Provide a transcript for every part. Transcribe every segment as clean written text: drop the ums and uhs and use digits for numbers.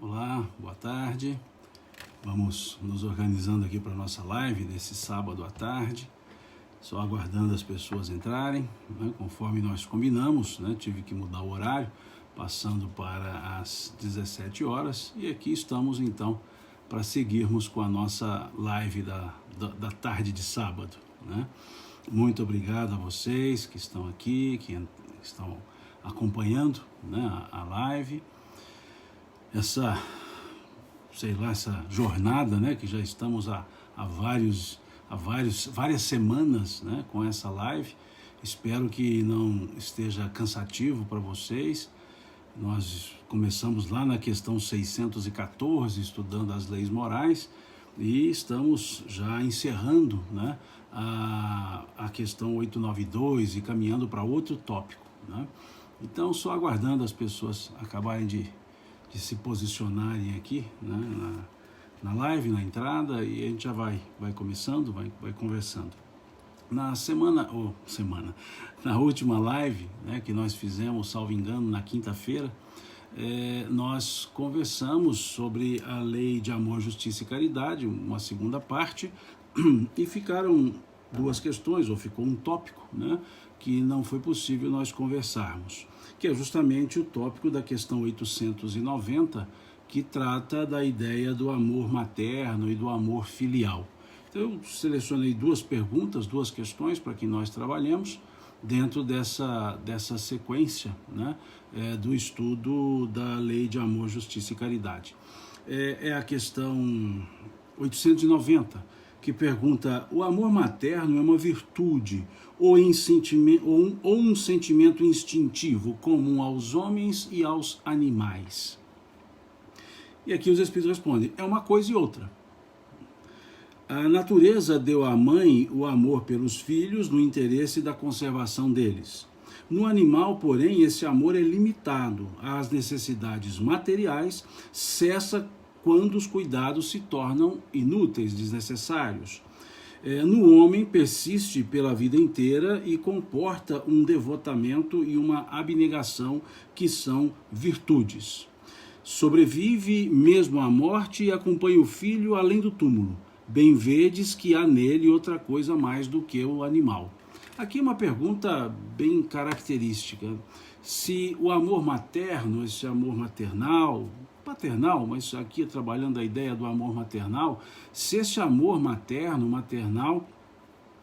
Olá, boa tarde. Vamos nos organizando aqui para a nossa live desse sábado à tarde. Só aguardando as pessoas entrarem, né? Conforme nós combinamos, né? Tive que mudar o horário, passando para as 17 horas. E aqui estamos então para seguirmos com a nossa live da tarde de sábado, né? Muito obrigado a vocês que estão aqui, que estão acompanhando, né, a live. Essa jornada, né, que já estamos há várias semanas, né, com essa live. Espero que não esteja cansativo para vocês. Nós começamos lá na questão 614, estudando as leis morais, e estamos já encerrando, né, a questão 892 e caminhando para outro tópico, né? Então, só aguardando as pessoas acabarem de se posicionarem aqui, né, na live, na entrada, e a gente já vai começando, vai conversando. Na última live, né, que nós fizemos, salvo engano, na quinta-feira, nós conversamos sobre a lei de amor, justiça e caridade, uma segunda parte, e ficaram duas questões, ou ficou um tópico, né, que não foi possível nós conversarmos, que é justamente o tópico da questão 890, que trata da ideia do amor materno e do amor filial. Então, eu selecionei duas perguntas, duas questões para que nós trabalhemos dentro dessa sequência, né, do estudo da lei de amor, justiça e caridade. É a questão 890, que pergunta: o amor materno é uma virtude ou um sentimento instintivo comum aos homens e aos animais? E aqui os Espíritos respondem: é uma coisa e outra. A natureza deu à mãe o amor pelos filhos no interesse da conservação deles. No animal, porém, esse amor é limitado às necessidades materiais, cessa quando os cuidados se tornam inúteis, desnecessários. No homem, persiste pela vida inteira e comporta um devotamento e uma abnegação que são virtudes. Sobrevive mesmo à morte e acompanha o filho além do túmulo. Bem vedes que há nele outra coisa mais do que o animal. Aqui uma pergunta bem característica. Se o amor materno, esse amor paternal, mas aqui trabalhando a ideia do amor maternal, se esse amor maternal,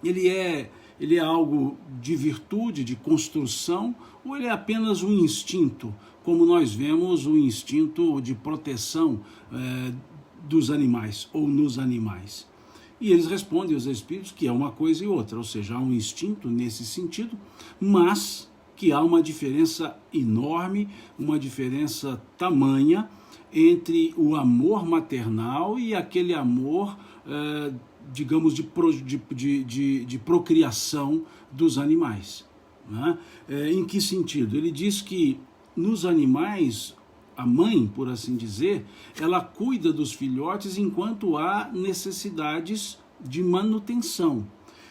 ele é algo de virtude, de construção, ou ele é apenas um instinto, como nós vemos o instinto de proteção dos animais ou nos animais? E eles respondem aos espíritos que é uma coisa e outra, ou seja, há um instinto nesse sentido, mas que há uma diferença enorme, uma diferença tamanha entre o amor maternal e aquele amor, digamos, de procriação dos animais, né? Em que sentido? Ele diz que nos animais, a mãe, por assim dizer, ela cuida dos filhotes enquanto há necessidades de manutenção.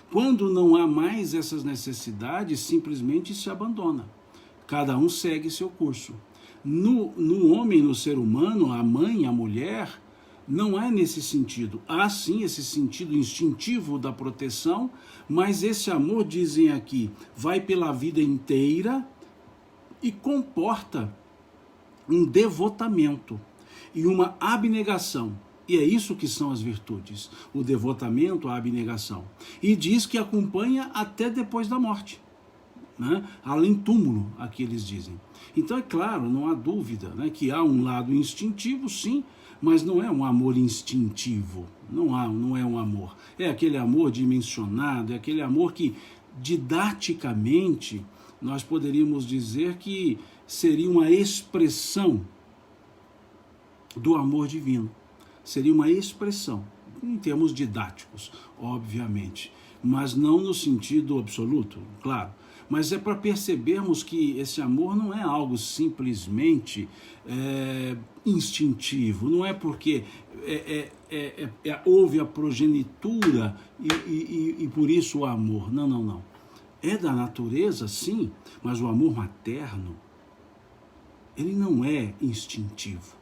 Quando não há mais essas necessidades, simplesmente se abandona. Cada um segue seu curso. No homem, no ser humano, a mãe, a mulher, não é nesse sentido. Há sim esse sentido instintivo da proteção, mas esse amor, dizem aqui, vai pela vida inteira e comporta um devotamento e uma abnegação. E é isso que são as virtudes, o devotamento, a abnegação. E diz que acompanha até depois da morte, né? Além túmulo, aqui eles dizem. Então é claro, não há dúvida, né, que há um lado instintivo, sim, mas não é um amor instintivo, não é um amor. É aquele amor dimensionado, é aquele amor que didaticamente nós poderíamos dizer que seria uma expressão do amor divino. Seria uma expressão, em termos didáticos, obviamente, mas não no sentido absoluto, claro. Mas é para percebermos que esse amor não é algo simplesmente instintivo, não é porque houve a progenitura e por isso o amor. Não. É da natureza, sim, mas o amor materno, ele não é instintivo.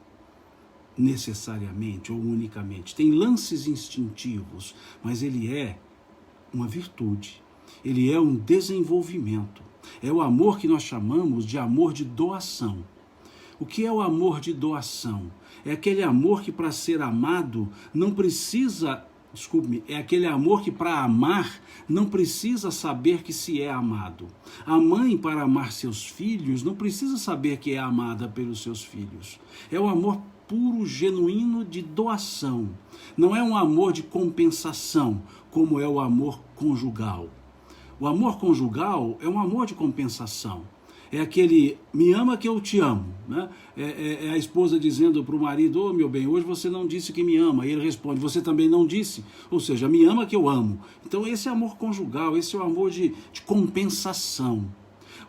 necessariamente ou unicamente. Tem lances instintivos, mas ele é uma virtude. Ele é um desenvolvimento. É o amor que nós chamamos de amor de doação. O que é o amor de doação? É aquele amor que para ser amado não precisa, desculpe-me, é aquele amor que para amar não precisa saber que se é amado. A mãe, para amar seus filhos, não precisa saber que é amada pelos seus filhos. É o amor puro, genuíno de doação. Não é um amor de compensação, como é o amor conjugal. O amor conjugal é um amor de compensação. É aquele, me ama que eu te amo, né? É a esposa dizendo para o marido, ô meu bem, hoje você não disse que me ama. E ele responde, você também não disse. Ou seja, me ama que eu amo. Então esse é amor conjugal, esse é o amor de compensação.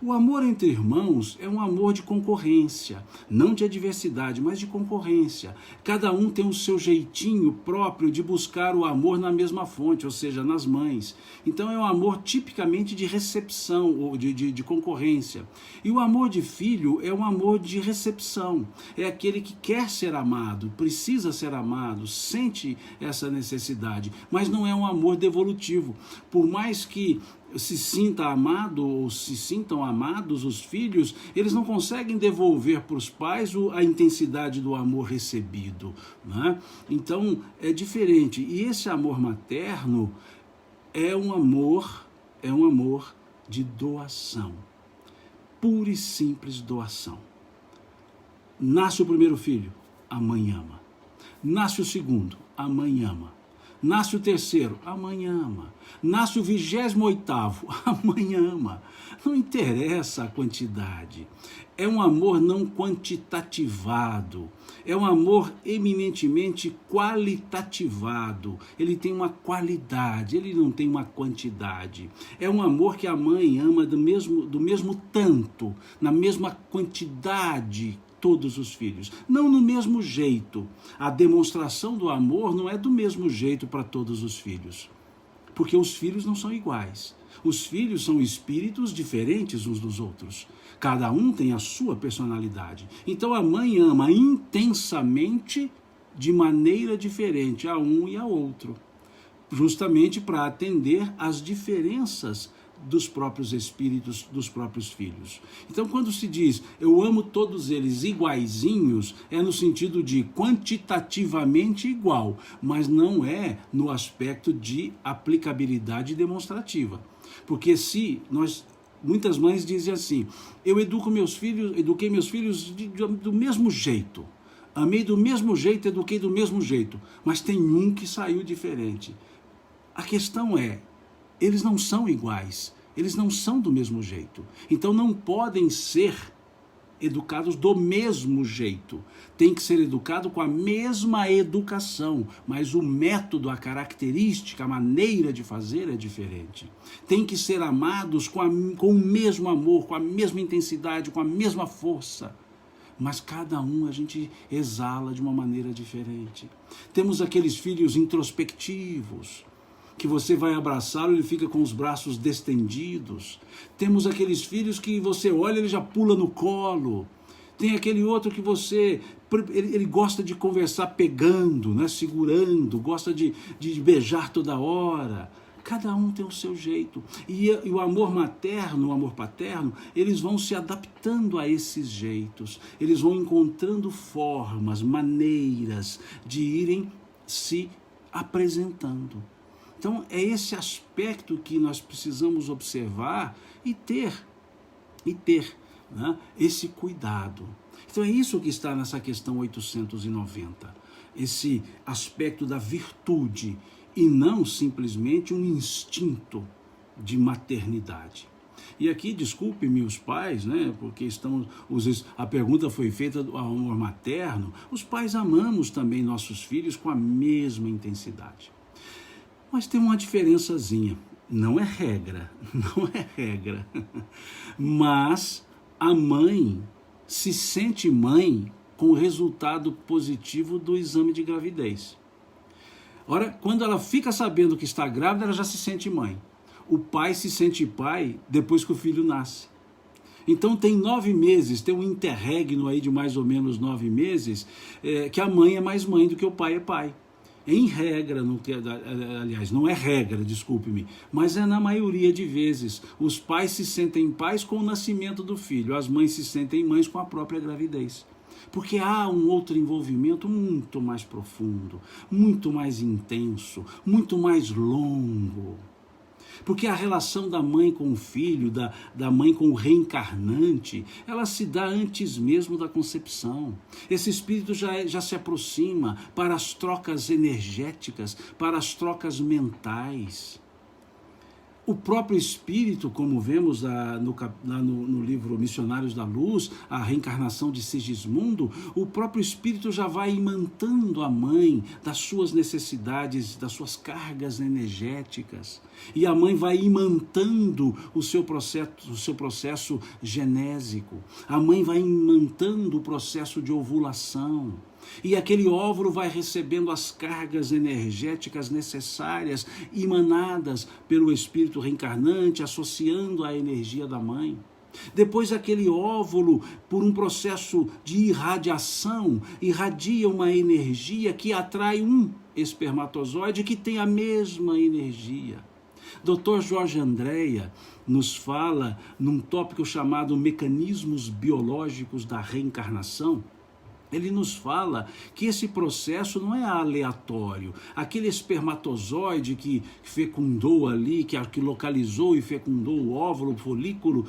O amor entre irmãos é um amor de concorrência, não de adversidade, mas de concorrência. Cada um tem o seu jeitinho próprio de buscar o amor na mesma fonte, ou seja, nas mães. Então é um amor tipicamente de recepção, ou de concorrência. E o amor de filho é um amor de recepção. É aquele que quer ser amado, precisa ser amado, sente essa necessidade, mas não é um amor devolutivo. Por mais que se sinta amado ou se sintam amados os filhos, eles não conseguem devolver para os pais a intensidade do amor recebido, né? Então é diferente. E esse amor materno é um amor de doação, pura e simples doação. Nasce o primeiro filho, a mãe ama. Nasce o segundo, a mãe ama. Nasce o terceiro, a mãe ama. Nasce o 28º, a mãe ama. Não interessa a quantidade. É um amor não quantitativado. É um amor eminentemente qualitativado. Ele tem uma qualidade, ele não tem uma quantidade. É um amor que a mãe ama do mesmo tanto, na mesma quantidade, todos os filhos, não no mesmo jeito. A demonstração do amor não é do mesmo jeito para todos os filhos, porque os filhos não são iguais. Os filhos são espíritos diferentes uns dos outros. Cada um tem a sua personalidade. Então a mãe ama intensamente de maneira diferente a um e a outro, justamente para atender às diferenças dos próprios espíritos, dos próprios filhos. Então, quando se diz, eu amo todos eles iguaizinhos, é no sentido de quantitativamente igual, mas não é no aspecto de aplicabilidade demonstrativa. Porque se nós, muitas mães dizem assim, eu eduquei meus filhos do mesmo jeito, amei do mesmo jeito, eduquei do mesmo jeito, mas tem um que saiu diferente. A questão é, eles não são iguais, eles não são do mesmo jeito. Então não podem ser educados do mesmo jeito. Tem que ser educado com a mesma educação, mas o método, a característica, a maneira de fazer é diferente. Tem que ser amados com o mesmo amor, com a mesma intensidade, com a mesma força. Mas cada um a gente exala de uma maneira diferente. Temos aqueles filhos introspectivos, que você vai abraçá-lo, ele fica com os braços destendidos. Temos aqueles filhos que você olha, ele já pula no colo. Tem aquele outro que ele gosta de conversar pegando, né, segurando, gosta de beijar toda hora. Cada um tem o seu jeito. E o amor materno, o amor paterno, eles vão se adaptando a esses jeitos. Eles vão encontrando formas, maneiras de irem se apresentando. Então, é esse aspecto que nós precisamos observar e ter, né, esse cuidado. Então, é isso que está nessa questão 890, esse aspecto da virtude e não simplesmente um instinto de maternidade. E aqui, desculpe-me os pais, né, porque a pergunta foi feita do amor materno. Os pais amamos também nossos filhos com a mesma intensidade. Mas tem uma diferençazinha, não é regra, mas a mãe se sente mãe com o resultado positivo do exame de gravidez. Ora, quando ela fica sabendo que está grávida, ela já se sente mãe. O pai se sente pai depois que o filho nasce. Então tem 9 meses, tem um interregno aí de mais ou menos 9 meses, que a mãe é mais mãe do que o pai é pai. Em regra, aliás, não é regra, desculpe-me, mas é na maioria de vezes. Os pais se sentem pais com o nascimento do filho, as mães se sentem mães com a própria gravidez. Porque há um outro envolvimento muito mais profundo, muito mais intenso, muito mais longo. Porque a relação da mãe com o filho, da mãe com o reencarnante, ela se dá antes mesmo da concepção. Esse espírito já se aproxima para as trocas energéticas, para as trocas mentais. O próprio espírito, como vemos no livro Missionários da Luz, a reencarnação de Sigismundo, o próprio espírito já vai imantando a mãe das suas necessidades, das suas cargas energéticas. E a mãe vai imantando o seu processo genésico. A mãe vai imantando o processo de ovulação. E aquele óvulo vai recebendo as cargas energéticas necessárias, emanadas pelo espírito reencarnante, associando à energia da mãe. Depois aquele óvulo, por um processo de irradiação, irradia uma energia que atrai um espermatozoide que tem a mesma energia. Dr. Jorge Andréa nos fala num tópico chamado Mecanismos Biológicos da Reencarnação. Ele nos fala que esse processo não é aleatório. Aquele espermatozoide que fecundou ali, que localizou e fecundou o óvulo, o folículo,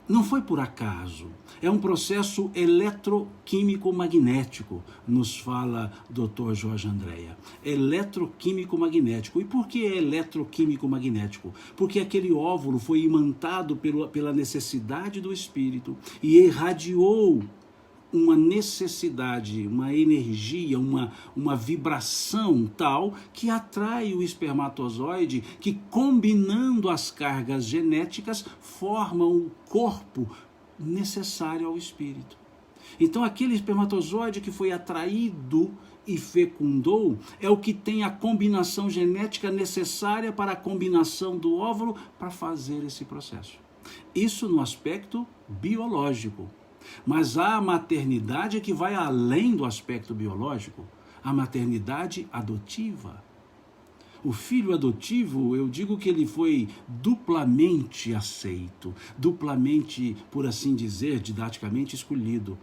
não foi por acaso. É um processo eletroquímico-magnético, nos fala Dr. Jorge Andréa. Eletroquímico-magnético. E por que é eletroquímico-magnético? Porque aquele óvulo foi imantado pela necessidade do espírito e irradiou uma necessidade, uma energia, uma vibração tal que atrai o espermatozoide, que combinando as cargas genéticas formam o corpo necessário ao espírito. Então aquele espermatozoide que foi atraído e fecundou é o que tem a combinação genética necessária para a combinação do óvulo para fazer esse processo. Isso no aspecto biológico. Mas há a maternidade que vai além do aspecto biológico, a maternidade adotiva. O filho adotivo, eu digo que ele foi duplamente aceito, duplamente, por assim dizer, didaticamente escolhido.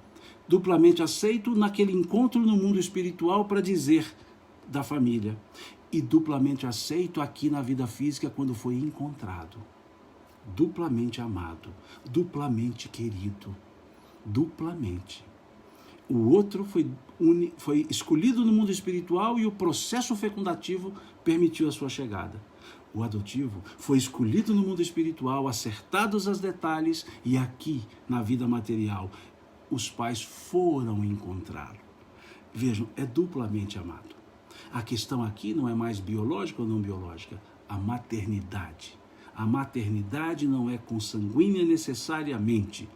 Duplamente aceito naquele encontro no mundo espiritual para dizer da família. E duplamente aceito aqui na vida física quando foi encontrado. Duplamente amado, duplamente querido. Duplamente. O outro foi escolhido no mundo espiritual e o processo fecundativo permitiu a sua chegada. O adotivo foi escolhido no mundo espiritual, acertados os detalhes, e aqui, na vida material, os pais foram encontrá-lo. Vejam, é duplamente amado. A questão aqui não é mais biológica ou não biológica, a maternidade. A maternidade não é consanguínea necessariamente.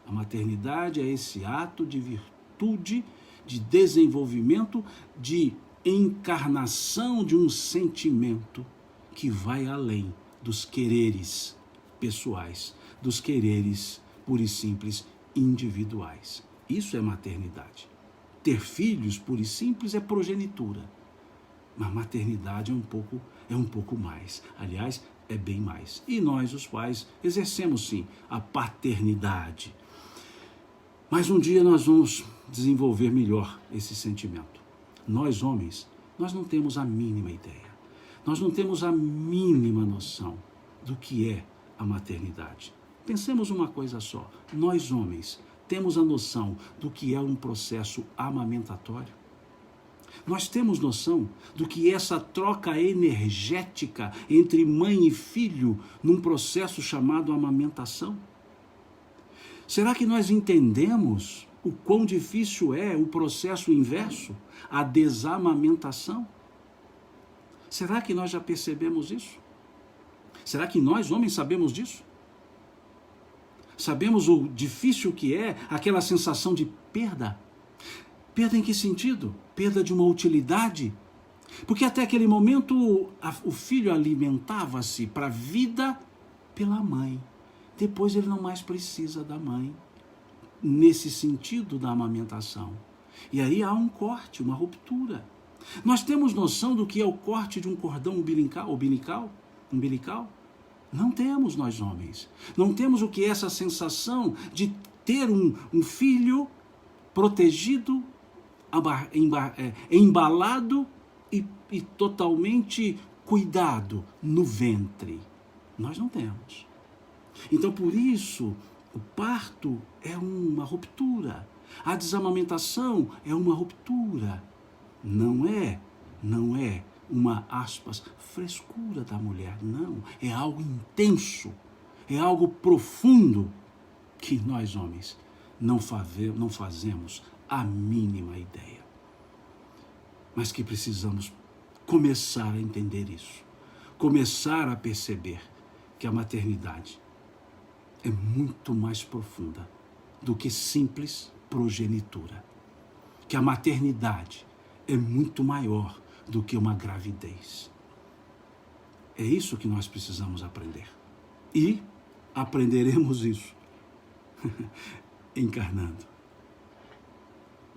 A maternidade é esse ato de virtude, de desenvolvimento, de encarnação de um sentimento que vai além dos quereres pessoais, dos quereres pura e simples individuais. Isso é maternidade. Ter filhos pura e simples é progenitura. Mas maternidade é um pouco mais. Aliás, é bem mais. E nós, os pais, exercemos sim a paternidade. Mas um dia nós vamos desenvolver melhor esse sentimento. Nós, homens, nós não temos a mínima ideia. Nós não temos a mínima noção do que é a maternidade. Pensemos uma coisa só. Nós, homens, temos a noção do que é um processo amamentatório? Nós temos noção do que é essa troca energética entre mãe e filho num processo chamado amamentação? Será que nós entendemos o quão difícil é o processo inverso, a desamamentação? Será que nós já percebemos isso? Será que nós, homens, sabemos disso? Sabemos o difícil que é aquela sensação de perda? Perda em que sentido? Perda de uma utilidade? Porque até aquele momento o filho alimentava-se para a vida pela mãe. depois ele não mais precisa da mãe, nesse sentido da amamentação. E aí há um corte, uma ruptura. Nós temos noção do que é o corte de um cordão umbilical? Não temos, nós homens. Não temos o que é essa sensação de ter um filho protegido, embalado e totalmente cuidado no ventre. Nós não temos. Então, por isso, o parto é uma ruptura. A desamamentação é uma ruptura. Não é uma, aspas, frescura da mulher. Não, é algo intenso, é algo profundo que nós, homens, não fazemos a mínima ideia. Mas que precisamos começar a entender isso, começar a perceber que a maternidade é muito mais profunda do que simples progenitura, que a maternidade é muito maior do que uma gravidez. É isso que nós precisamos aprender. E aprenderemos isso encarnando,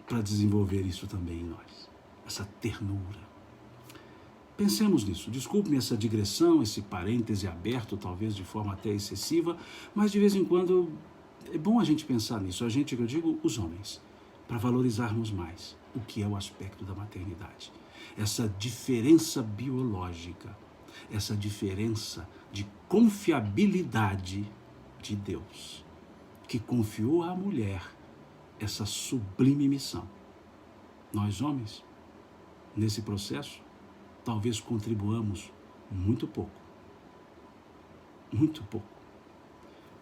para desenvolver isso também em nós, essa ternura. Pensemos nisso. Desculpe-me essa digressão, esse parêntese aberto, talvez de forma até excessiva, mas de vez em quando é bom a gente pensar nisso. A gente, eu digo, os homens, para valorizarmos mais o que é o aspecto da maternidade. Essa diferença biológica, essa diferença de confiabilidade de Deus, que confiou à mulher essa sublime missão. Nós, homens, nesse processo, talvez contribuamos muito pouco. Muito pouco.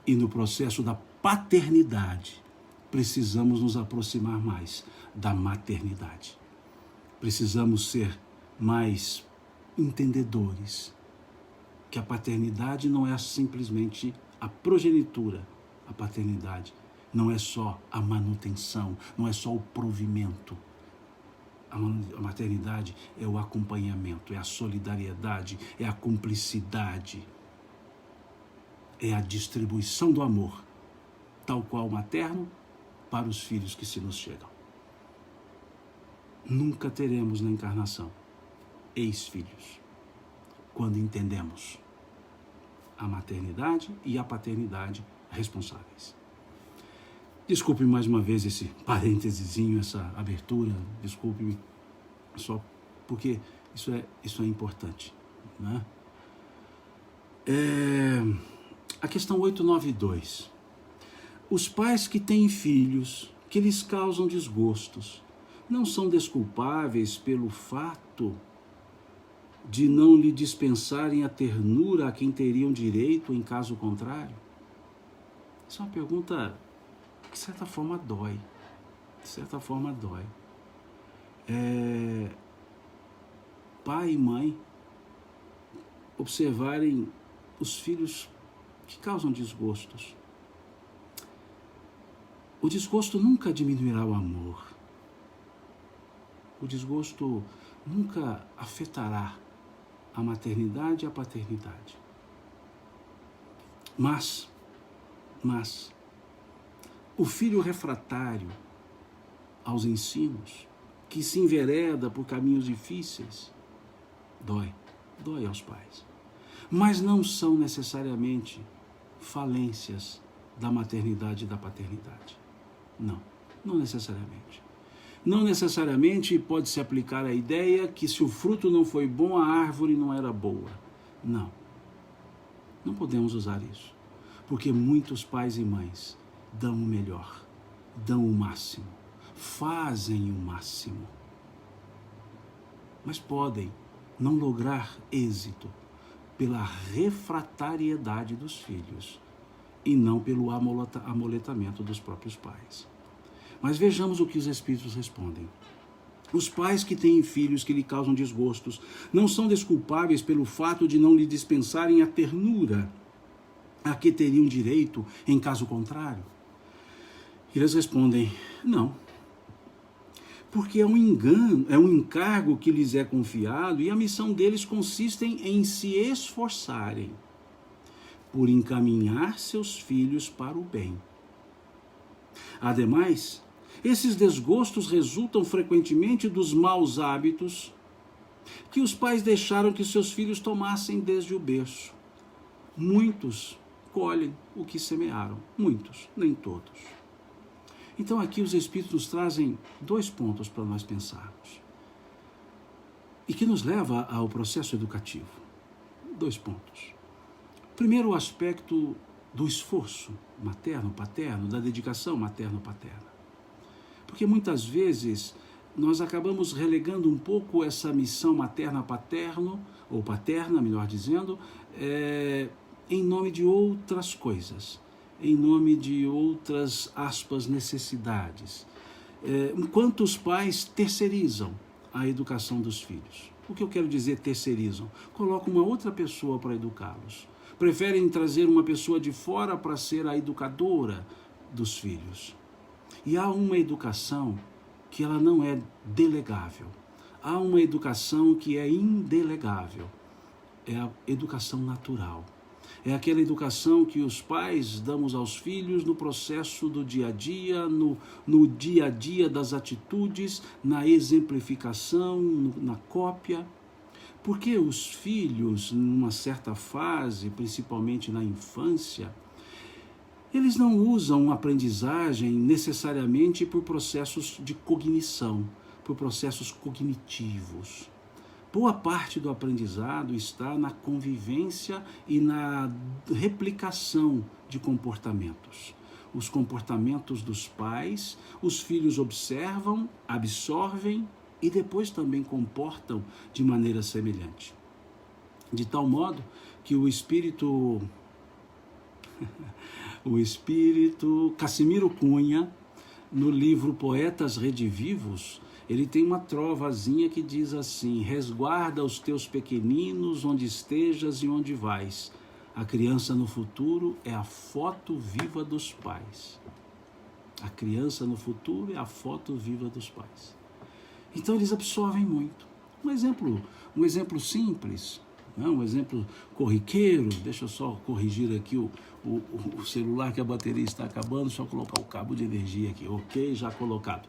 E no processo da paternidade, precisamos nos aproximar mais da maternidade. Precisamos ser mais entendedores que a paternidade não é simplesmente a progenitura. A paternidade não é só a manutenção, não é só o provimento. A maternidade é o acompanhamento, é a solidariedade, é a cumplicidade, é a distribuição do amor, tal qual materno, para os filhos que se nos chegam. Nunca teremos na encarnação ex-filhos, quando entendemos a maternidade e a paternidade responsáveis. Desculpe mais uma vez esse parêntesezinho, essa abertura, desculpe-me, só porque isso é importante, né? A questão 892. Os pais que têm filhos que lhes causam desgostos não são desculpáveis pelo fato de não lhe dispensarem a ternura a quem teriam direito em caso contrário? Essa é uma pergunta que, de certa forma, dói. De certa forma, dói. Pai e mãe observarem os filhos que causam desgostos. O desgosto nunca diminuirá o amor. O desgosto nunca afetará a maternidade e a paternidade. Mas, o filho refratário aos ensinos, que se envereda por caminhos difíceis, dói aos pais. Mas não são necessariamente falências da maternidade e da paternidade. Não necessariamente. Não necessariamente pode-se aplicar a ideia que se o fruto não foi bom, a árvore não era boa. Não podemos usar isso, porque muitos pais e mães dão o melhor, dão o máximo, fazem o máximo, mas podem não lograr êxito pela refratariedade dos filhos e não pelo amoletamento dos próprios pais. Mas vejamos o que os Espíritos respondem. Os pais que têm filhos que lhe causam desgostos não são desculpáveis pelo fato de não lhe dispensarem a ternura a que teriam direito em caso contrário? Eles respondem, não. Porque é um engano, é um encargo que lhes é confiado e a missão deles consiste em se esforçarem. por encaminhar seus filhos para o bem. Ademais, esses desgostos resultam frequentemente dos maus hábitos que os pais deixaram que seus filhos tomassem desde o berço. Muitos colhem o que semearam, muitos, nem todos. Então aqui os Espíritos nos trazem 2 pontos para nós pensarmos, e que nos leva ao processo educativo. 2 pontos. Primeiro, o aspecto do esforço materno-paterno, da dedicação materno-paterna. Porque muitas vezes nós acabamos relegando um pouco essa missão materna-paterno, ou paterna, melhor dizendo, em nome de outras coisas, em nome de outras, aspas, necessidades. Enquanto os pais terceirizam a educação dos filhos. O que eu quero dizer terceirizam? Colocam uma outra pessoa para educá-los. Preferem trazer uma pessoa de fora para ser a educadora dos filhos. E há uma educação que ela não é delegável. Há uma educação que é indelegável. É a educação natural. É aquela educação que os pais damos aos filhos no processo do dia a dia, no dia a dia das atitudes, na exemplificação, na cópia. Porque os filhos, numa certa fase, principalmente na infância, eles não usam a aprendizagem necessariamente por processos de cognição, por processos cognitivos. Boa parte do aprendizado está na convivência e na replicação de comportamentos. Os comportamentos dos pais, os filhos observam, absorvem e depois também comportam de maneira semelhante. De tal modo que o espírito Cassimiro Cunha, no livro Poetas Redivivos, ele tem uma trovazinha que diz assim: resguarda os teus pequeninos onde estejas e onde vais. A criança no futuro é a foto viva dos pais. A criança no futuro é a foto viva dos pais. Então eles absorvem muito. Um exemplo simples, né? Um exemplo corriqueiro. Deixa eu só corrigir aqui o celular, que a bateria está acabando, só colocar o cabo de energia aqui. Ok, já colocado.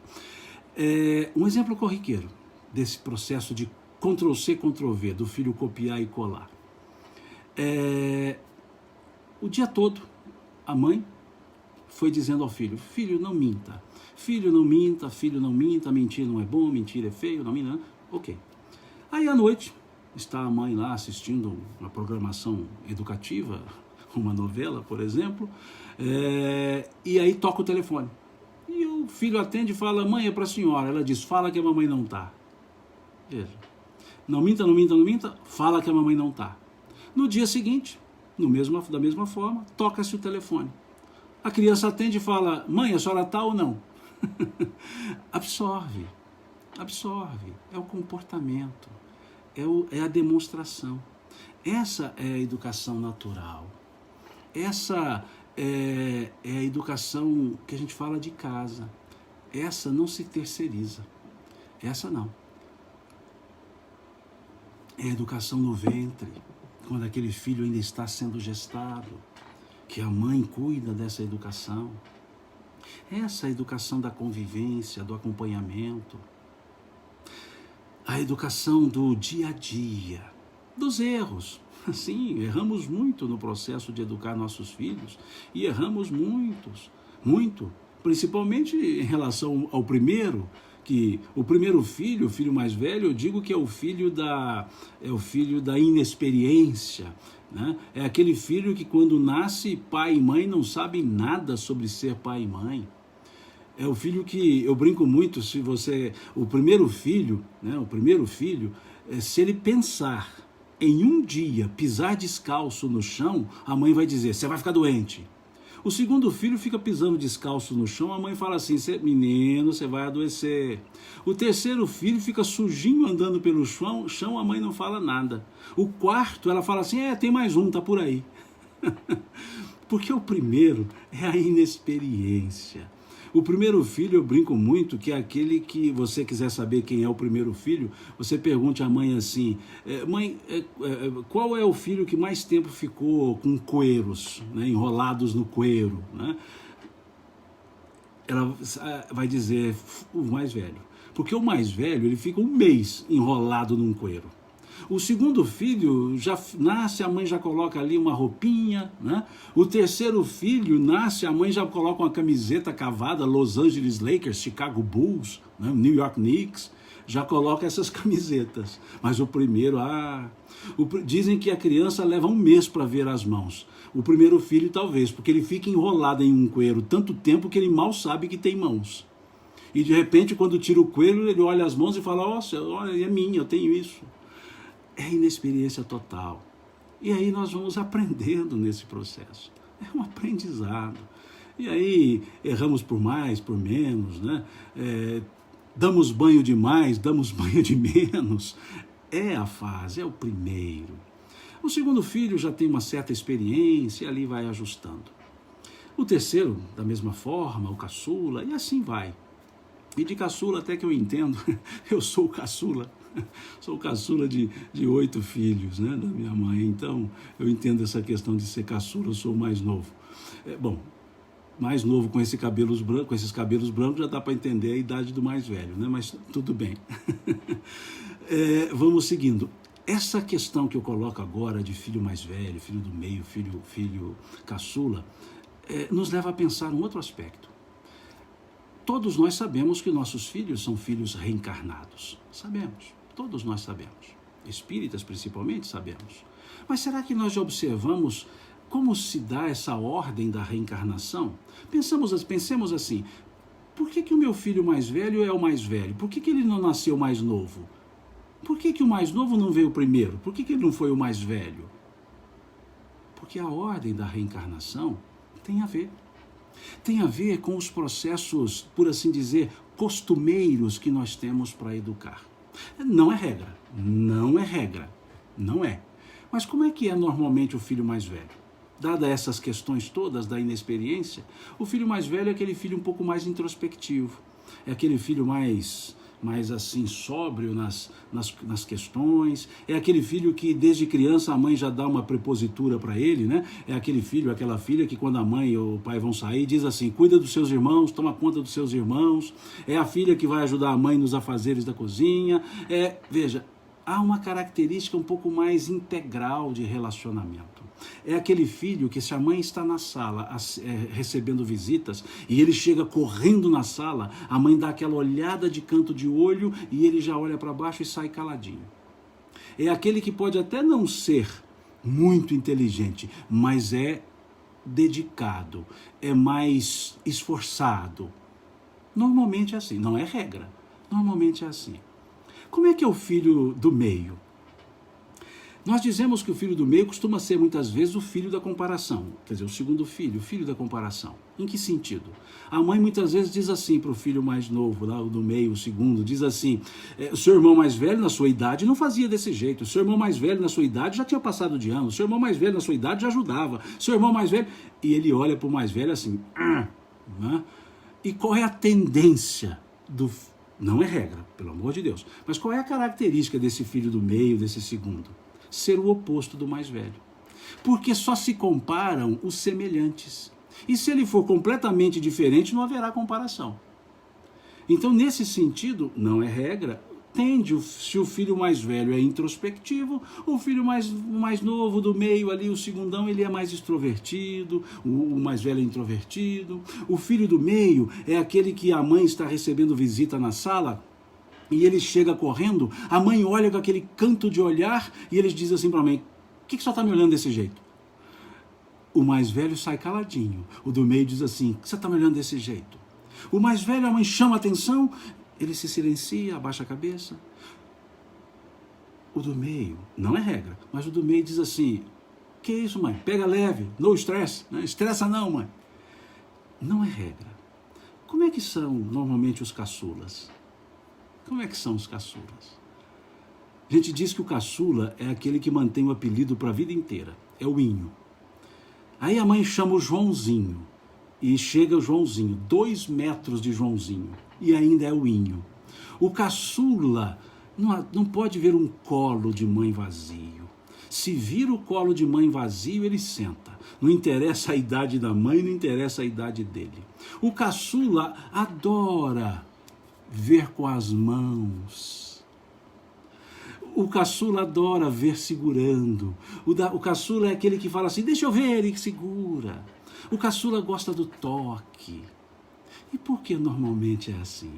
Um exemplo corriqueiro desse processo de Ctrl-C, Ctrl-V, do filho copiar e colar. O dia todo, a mãe foi dizendo ao filho: filho, não minta. Filho, não minta, filho, não minta, mentir não é bom, mentir é feio, não minta. Ok. Aí à noite, está a mãe lá assistindo uma programação educativa, uma novela, por exemplo, e aí toca o telefone. E o filho atende e fala: mãe, é para a senhora. Ela diz: fala que a mamãe não está. Veja. Não minta, não minta, não minta, fala que a mamãe não está. No dia seguinte, da mesma forma, toca-se o telefone. A criança atende e fala: mãe, a senhora está ou não? Absorve. É o comportamento, é a demonstração. Essa é a educação natural. Essa é a educação que a gente fala de casa. Essa não se terceiriza. Essa não. É a educação no ventre, quando aquele filho ainda está sendo gestado, que a mãe cuida dessa educação. Essa é a educação da convivência, do acompanhamento. A educação do dia a dia, dos erros. Sim, erramos muito no processo de educar nossos filhos, e erramos muito, principalmente em relação ao primeiro, que o primeiro filho, o filho mais velho, eu digo que é o filho da inexperiência, né? É aquele filho que quando nasce, pai e mãe não sabem nada sobre ser pai e mãe. É o filho que, eu brinco muito, o primeiro filho, se ele pensar em um dia pisar descalço no chão, a mãe vai dizer: você vai ficar doente. O segundo filho fica pisando descalço no chão, a mãe fala assim: menino, você vai adoecer. O terceiro filho fica sujinho andando pelo chão, a mãe não fala nada. O quarto, ela fala assim: tem mais um, tá por aí. Porque o primeiro é a inexperiência. O primeiro filho, eu brinco muito, que é aquele que você quiser saber quem é o primeiro filho, você pergunte à mãe assim, mãe, qual é o filho que mais tempo ficou com coeiros, né, enrolados no coeiro, né? Ela vai dizer o mais velho. Porque o mais velho, ele fica um mês enrolado num coeiro. O segundo filho já nasce, a mãe já coloca ali uma roupinha, né? O terceiro filho nasce, a mãe já coloca uma camiseta cavada, Los Angeles Lakers, Chicago Bulls, né? New York Knicks, já coloca essas camisetas. Mas o primeiro, dizem que a criança leva um mês para ver as mãos. O primeiro filho talvez, porque ele fica enrolado em um coeiro tanto tempo que ele mal sabe que tem mãos. E de repente, quando tira o coelho, ele olha as mãos e fala, nossa, olha, é minha, eu tenho isso. É inexperiência total. E aí nós vamos aprendendo nesse processo. É um aprendizado. E aí erramos por mais, por menos, né? Damos banho de mais, damos banho de menos. É a fase, é o primeiro. O segundo filho já tem uma certa experiência e ali vai ajustando. O terceiro, da mesma forma, o caçula, e assim vai. E de caçula até que eu entendo, eu sou o caçula. Sou o caçula de 8 filhos, né, da minha mãe, então eu entendo essa questão de ser caçula, eu sou o mais novo. Bom, mais novo com esses cabelos brancos já dá para entender a idade do mais velho, né, mas tudo bem. Vamos seguindo. Essa questão que eu coloco agora de filho mais velho, filho do meio, filho caçula, nos leva a pensar um outro aspecto. Todos nós sabemos que nossos filhos são filhos reencarnados. Sabemos, todos nós sabemos. Espíritas, principalmente, sabemos. Mas será que nós já observamos como se dá essa ordem da reencarnação? Pensemos assim, por que o meu filho mais velho é o mais velho? Por que ele não nasceu mais novo? Por que o mais novo não veio primeiro? Por que ele não foi o mais velho? Porque a ordem da reencarnação tem a ver. Tem a ver com os processos, por assim dizer, costumeiros que nós temos para educar. Não é regra, não é. Mas como é que é normalmente o filho mais velho? Dadas essas questões todas da inexperiência, o filho mais velho é aquele filho um pouco mais introspectivo, é aquele filho mais assim, sóbrio nas questões, é aquele filho que desde criança a mãe já dá uma prepositura para ele, né? É aquele filho, aquela filha que quando a mãe ou o pai vão sair, diz assim, cuida dos seus irmãos, toma conta dos seus irmãos, é a filha que vai ajudar a mãe nos afazeres da cozinha, veja, há uma característica um pouco mais integral de relacionamento. É aquele filho que se a mãe está na sala recebendo visitas e ele chega correndo na sala, a mãe dá aquela olhada de canto de olho e ele já olha para baixo e sai caladinho. É aquele que pode até não ser muito inteligente, mas é dedicado, é mais esforçado. Normalmente é assim, não é regra, normalmente é assim. Como é que é o filho do meio? Nós dizemos que o filho do meio costuma ser muitas vezes o filho da comparação, quer dizer, o segundo filho, o filho da comparação. Em que sentido? A mãe muitas vezes diz assim para o filho mais novo, lá, o do meio, o segundo, diz assim, o seu irmão mais velho na sua idade não fazia desse jeito, o seu irmão mais velho na sua idade já tinha passado de ano, o seu irmão mais velho na sua idade já ajudava, o seu irmão mais velho... E ele olha para o mais velho assim, né? E qual é a tendência do... Não é regra, pelo amor de Deus, mas qual é a característica desse filho do meio, desse segundo? Ser o oposto do mais velho. Porque só se comparam os semelhantes. E se ele for completamente diferente, não haverá comparação. Então, nesse sentido, não é regra, se o filho mais velho é introspectivo, o filho mais novo do meio ali, o segundão, ele é mais extrovertido, o mais velho é introvertido. O filho do meio é aquele que a mãe está recebendo visita na sala, e ele chega correndo, a mãe olha com aquele canto de olhar e eles dizem assim para a mãe, por que você está me olhando desse jeito? O mais velho sai caladinho, o do meio diz assim, por que você está me olhando desse jeito? O mais velho, a mãe chama a atenção, ele se silencia, abaixa a cabeça. O do meio, não é regra, mas o do meio diz assim, que isso, mãe? Pega leve, no stress, né? Estressa não, mãe. Não é regra. Como é que são normalmente os caçulas? Como é que são os caçulas? A gente diz que o caçula é aquele que mantém o apelido para a vida inteira. É o Inho. Aí a mãe chama o Joãozinho. E chega o Joãozinho, 2 metros de Joãozinho, e ainda é o Inho. O caçula não pode ver um colo de mãe vazio. Se vira o colo de mãe vazio, ele senta. Não interessa a idade da mãe, não interessa a idade dele. O caçula adora ver com as mãos. O caçula adora ver segurando. O caçula é aquele que fala assim, deixa eu ver, e segura. O caçula gosta do toque. E por que normalmente é assim?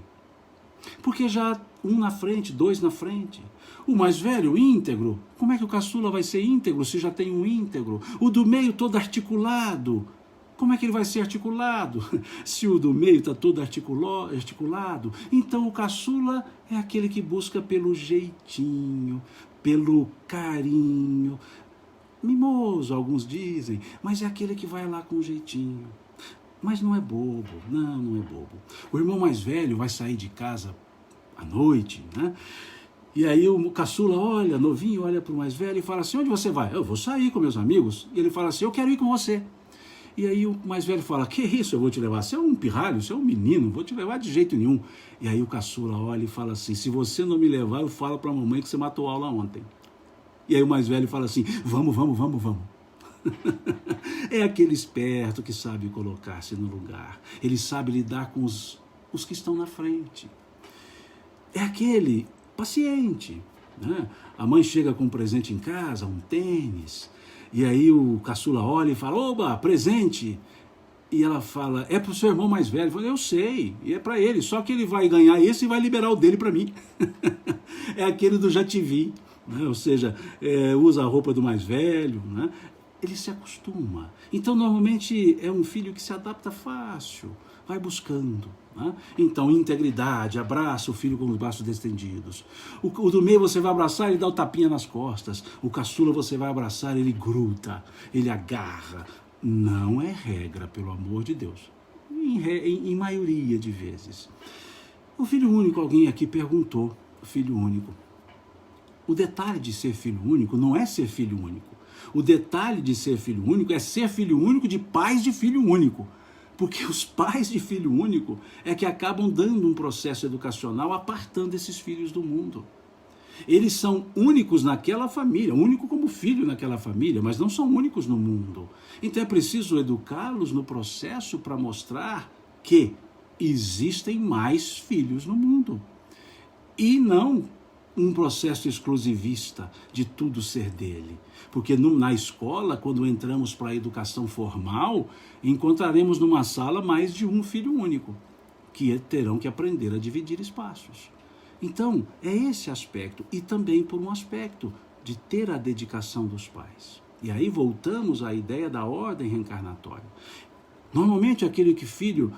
Porque já um na frente, 2 na frente. O mais velho, íntegro. Como é que o caçula vai ser íntegro se já tem um íntegro? O do meio todo articulado. Como é que ele vai ser articulado? Se o do meio está todo articulado. Então o caçula é aquele que busca pelo jeitinho, pelo carinho. Mimoso, alguns dizem, mas é aquele que vai lá com um jeitinho. Mas não é bobo, não é bobo. O irmão mais velho vai sair de casa à noite, né? E aí o caçula olha, novinho, olha para o mais velho e fala assim, onde você vai? Eu vou sair com meus amigos. E ele fala assim, eu quero ir com você. E aí o mais velho fala, que isso, eu vou te levar? Você é um pirralho, você é um menino, não vou te levar de jeito nenhum. E aí o caçula olha e fala assim, se você não me levar, eu falo para a mamãe que você matou aula ontem. E aí o mais velho fala assim, vamos. É aquele esperto que sabe colocar-se no lugar. Ele sabe lidar com os que estão na frente. É aquele paciente, né? A mãe chega com um presente em casa, um tênis, e aí o caçula olha e fala, oba, presente. E ela fala, é para o seu irmão mais velho. Fala, eu sei, e é para ele, só que ele vai ganhar esse e vai liberar o dele para mim. É aquele do já te vi, né? Ou seja, usa a roupa do mais velho, né? Ele se acostuma. Então, normalmente, é um filho que se adapta fácil, vai buscando, né? Então, integridade, abraça o filho com os braços estendidos. O do meio você vai abraçar, ele dá o tapinha nas costas. O caçula você vai abraçar, ele gruda, ele agarra. Não é regra, pelo amor de Deus. Em maioria de vezes. O filho único, alguém aqui perguntou, o filho único. O detalhe de ser filho único não é ser filho único. O detalhe de ser filho único é ser filho único de pais de filho único. Porque os pais de filho único é que acabam dando um processo educacional apartando esses filhos do mundo. Eles são únicos naquela família, único como filho naquela família, mas não são únicos no mundo. Então é preciso educá-los no processo para mostrar que existem mais filhos no mundo. E não um processo exclusivista de tudo ser dele. Porque na escola, quando entramos para a educação formal, encontraremos numa sala mais de um filho único, que terão que aprender a dividir espaços. Então, é esse aspecto, e também por um aspecto de ter a dedicação dos pais. E aí voltamos à ideia da ordem reencarnatória. Normalmente aquele filho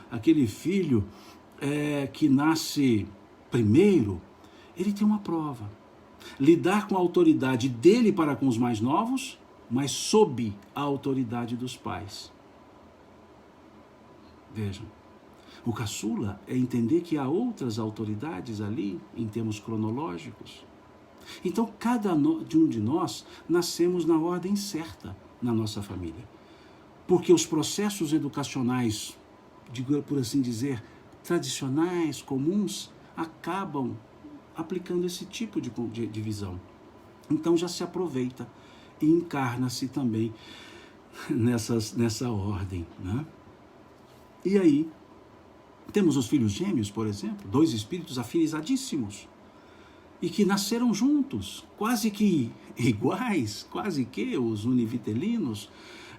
que nasce primeiro, ele tem uma prova. Lidar com a autoridade dele para com os mais novos, mas sob a autoridade dos pais. Vejam, o caçula é entender que há outras autoridades ali, em termos cronológicos. Então, cada um de nós nascemos na ordem certa na nossa família. Porque os processos educacionais, por assim dizer, tradicionais, comuns, acabam aplicando esse tipo de visão. Então já se aproveita e encarna-se também nessa ordem, né? E aí, temos os filhos gêmeos, por exemplo, 2 espíritos afinizadíssimos, e que nasceram juntos, quase que iguais, quase que os univitelinos,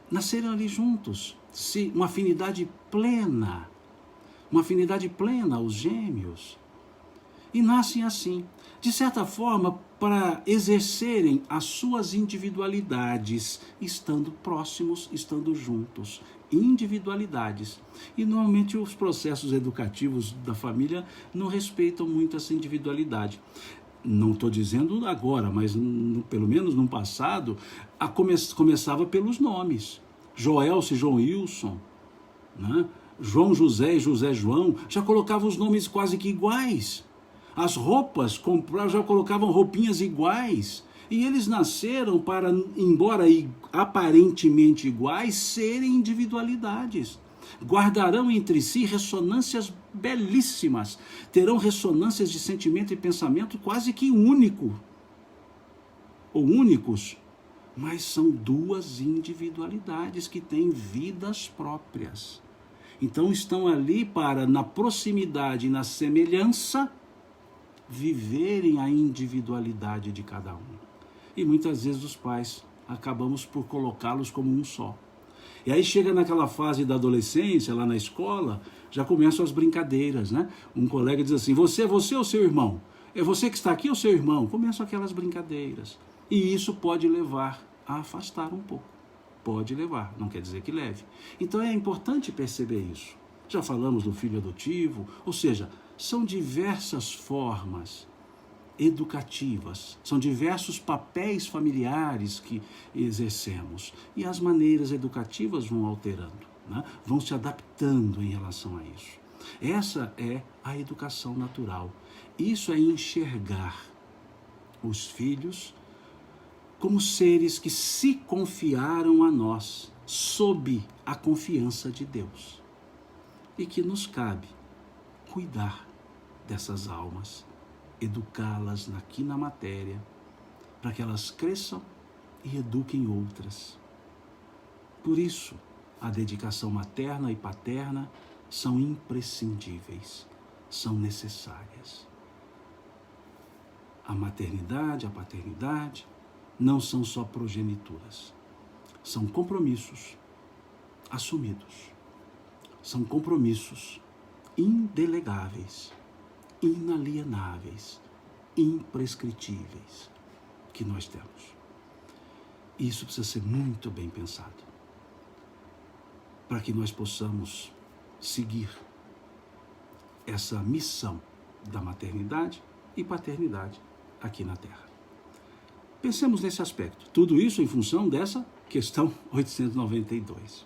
nasceram ali juntos, uma afinidade plena, os gêmeos. E nascem assim, de certa forma, para exercerem as suas individualidades, estando próximos, estando juntos, individualidades. E normalmente os processos educativos da família não respeitam muito essa individualidade. Não estou dizendo agora, mas pelo menos no passado, começava pelos nomes. Joelce e João Wilson, né? João José e José João, já colocavam os nomes quase que iguais. As roupas já colocavam roupinhas iguais. E eles nasceram para, embora aparentemente iguais, serem individualidades. Guardarão entre si ressonâncias belíssimas, terão ressonâncias de sentimento e pensamento quase que único, ou únicos, mas são duas individualidades que têm vidas próprias. Então estão ali para, na proximidade e na semelhança, viverem a individualidade de cada um. E muitas vezes os pais acabamos por colocá-los como um só. E aí chega naquela fase da adolescência, lá na escola, já começam as brincadeiras, né? Um colega diz assim, você ou seu irmão? É você que está aqui ou seu irmão? Começam aquelas brincadeiras. E isso pode levar a afastar um pouco. Pode levar, não quer dizer que leve. Então é importante perceber isso. Já falamos do filho adotivo, ou seja, são diversas formas educativas, são diversos papéis familiares que exercemos. E as maneiras educativas vão alterando, né? Vão se adaptando em relação a isso. Essa é a educação natural. Isso é enxergar os filhos como seres que se confiaram a nós, sob a confiança de Deus. E que nos cabe cuidar dessas almas, educá-las aqui na matéria, para que elas cresçam e eduquem outras. Por isso, a dedicação materna e paterna são imprescindíveis, são necessárias. A maternidade, a paternidade, não são só progenituras, são compromissos assumidos, são compromissos indelegáveis, inalienáveis, imprescritíveis que nós temos. Isso precisa ser muito bem pensado, para que nós possamos seguir essa missão da maternidade e paternidade aqui na Terra. Pensemos nesse aspecto. Tudo isso em função dessa questão 892.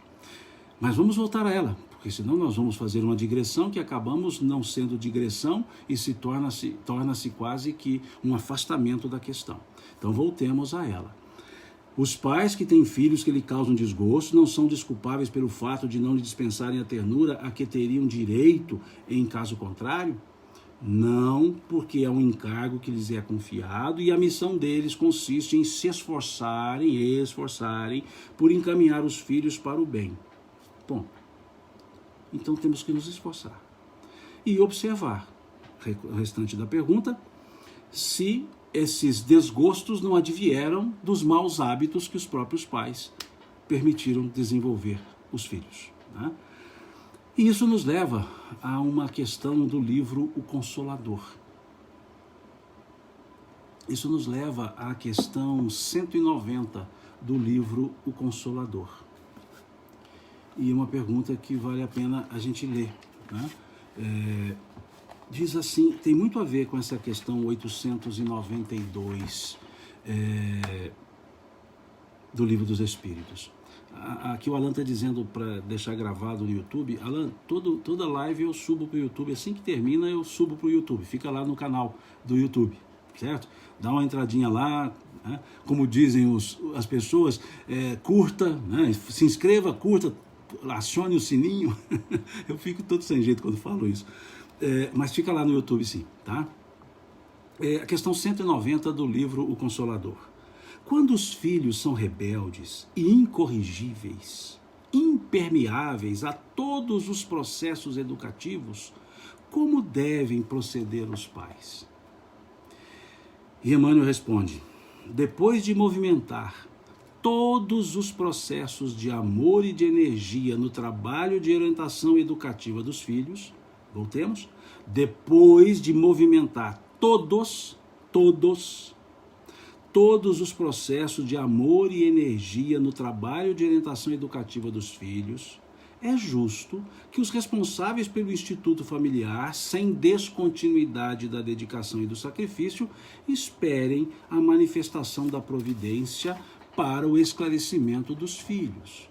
Mas vamos voltar a ela, porque senão nós vamos fazer uma digressão que acabamos não sendo digressão e torna-se quase que um afastamento da questão. Então voltemos a ela. Os pais que têm filhos que lhe causam desgosto não são desculpáveis pelo fato de não lhe dispensarem a ternura a que teriam direito em caso contrário? Não, porque é um encargo que lhes é confiado e a missão deles consiste em se esforçarem por encaminhar os filhos para o bem. Bom, então temos que nos esforçar e observar, o restante da pergunta, se esses desgostos não advieram dos maus hábitos que os próprios pais permitiram desenvolver os filhos, né? E isso nos leva a uma questão do livro O Consolador. Isso nos leva à questão 190 do livro O Consolador. E uma pergunta que vale a pena a gente ler, né? Diz assim, tem muito a ver com essa questão 892 do Livro dos Espíritos. Aqui o Alan está dizendo para deixar gravado no YouTube. Alan, toda live eu subo para o YouTube. Assim que termina, eu subo para o YouTube. Fica lá no canal do YouTube, certo? Dá uma entradinha lá, né? Como dizem as pessoas, curta, né? Se inscreva, curta, acione o sininho. Eu fico todo sem jeito quando falo isso. Mas fica lá no YouTube sim, tá? A questão 190 do livro O Consolador. Quando os filhos são rebeldes e incorrigíveis, impermeáveis a todos os processos educativos, como devem proceder os pais? E Emmanuel responde, depois de movimentar todos os processos de amor e de energia no trabalho de orientação educativa dos filhos, voltemos, depois de movimentar todos os processos de amor e energia no trabalho de orientação educativa dos filhos, é justo que os responsáveis pelo instituto familiar, sem descontinuidade da dedicação e do sacrifício, esperem a manifestação da providência para o esclarecimento dos filhos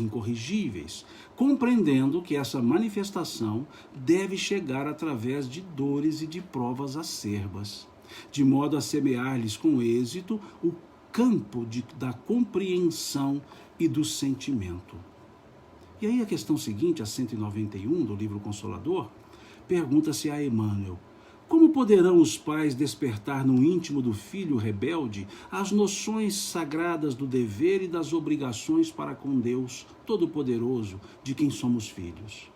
incorrigíveis, compreendendo que essa manifestação deve chegar através de dores e de provas acerbas, de modo a semear-lhes com êxito o campo da compreensão e do sentimento. E aí a questão seguinte, a 191 do livro Consolador, pergunta-se a Emmanuel: como poderão os pais despertar no íntimo do filho rebelde as noções sagradas do dever e das obrigações para com Deus Todo-Poderoso, de quem somos filhos?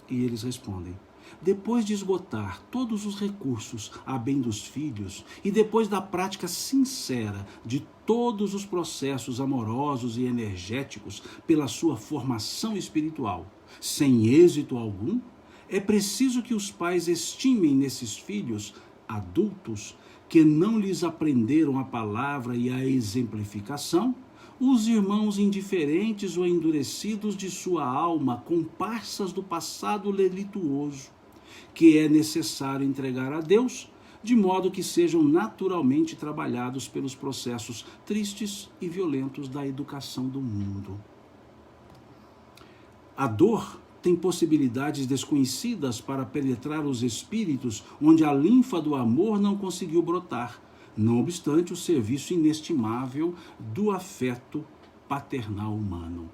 E eles respondem: depois de esgotar todos os recursos a bem dos filhos e depois da prática sincera de todos os processos amorosos e energéticos pela sua formação espiritual, sem êxito algum, é preciso que os pais estimem nesses filhos adultos que não lhes aprenderam a palavra e a exemplificação, os irmãos indiferentes ou endurecidos de sua alma, comparsas do passado delituoso, que é necessário entregar a Deus, de modo que sejam naturalmente trabalhados pelos processos tristes e violentos da educação do mundo. A dor tem possibilidades desconhecidas para penetrar os espíritos onde a linfa do amor não conseguiu brotar, não obstante o serviço inestimável do afeto paternal humano.